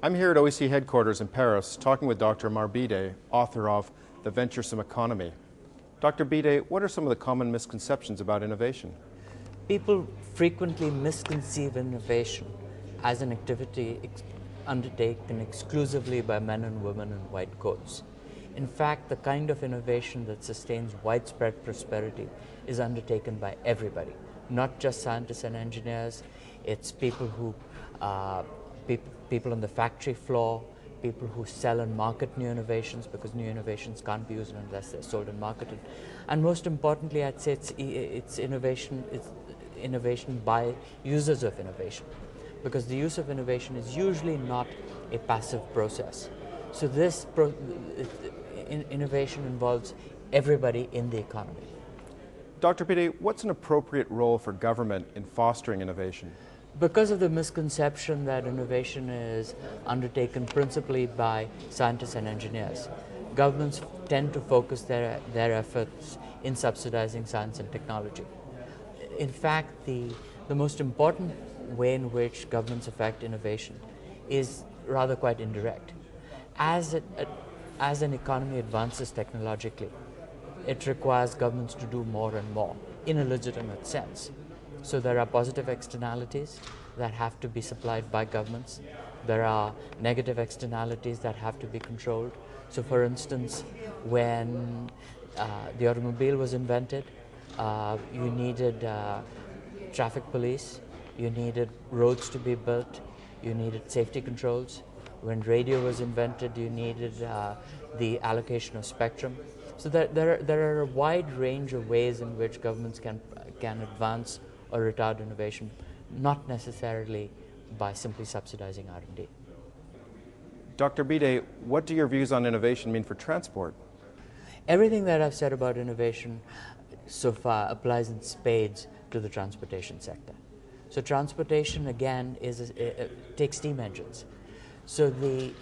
I'm here at OECD headquarters in Paris talking with Dr. Amar Bhidé, author of The Venturesome Economy. Dr. Bhidé, what are some of the common misconceptions about innovation? People frequently misconceive innovation as an activity undertaken exclusively by men and women in white coats. In fact, the kind of innovation that sustains widespread prosperity is undertaken by everybody, not just scientists and engineers. It's people who people on the factory floor, people who sell and market new innovations, because new innovations can't be used unless they're sold and marketed. And most importantly, I'd say it's innovation by users of innovation, because the use of innovation is usually not a passive process. So this innovation involves everybody in the economy. Dr. Bhidé, what's an appropriate role for government in fostering innovation? Because of the misconception that innovation is undertaken principally by scientists and engineers, governments tend to focus their efforts in subsidizing science and technology. In fact, the most important way in which governments affect innovation is rather quite indirect. As an economy advances technologically, it requires governments to do more and more in a legitimate sense. So there are positive externalities that have to be supplied by governments. There are negative externalities that have to be controlled. So for instance, when the automobile was invented, you needed traffic police, you needed roads to be built, you needed safety controls. When radio was invented, you needed the allocation of spectrum. So there are a wide range of ways in which governments can advance or retard innovation, not necessarily by simply subsidizing R&D. Dr. Bhidé, what do your views on innovation mean for transport? Everything that I've said about innovation so far applies in spades to the transportation sector. So transportation, again, takes steam engines. So the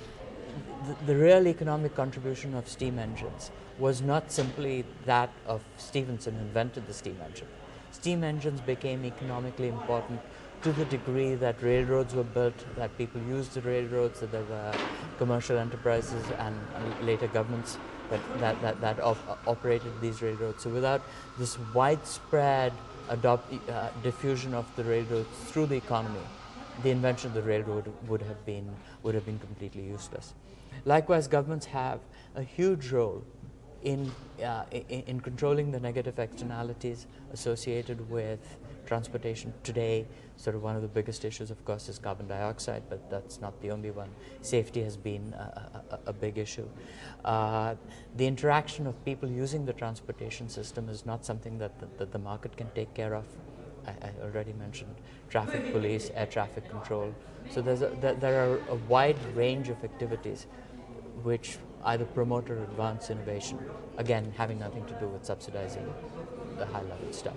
real economic contribution of steam engines was not simply that of Stephenson, who invented the steam engine. Steam engines became economically important to the degree that railroads were built, that people used the railroads, that there were commercial enterprises and later governments that operated these railroads. So without this widespread diffusion of the railroads through the economy, the invention of the railroad would have been completely useless. Likewise, governments have a huge role in controlling the negative externalities associated with transportation. Today, sort of one of the biggest issues, of course, is carbon dioxide, but that's not the only one. Safety has been a big issue. The interaction of people using the transportation system is not something that the market can take care of. I already mentioned traffic police, air traffic control. So there are a wide range of activities which either promote or advance innovation, again, having nothing to do with subsidizing the high-level stuff.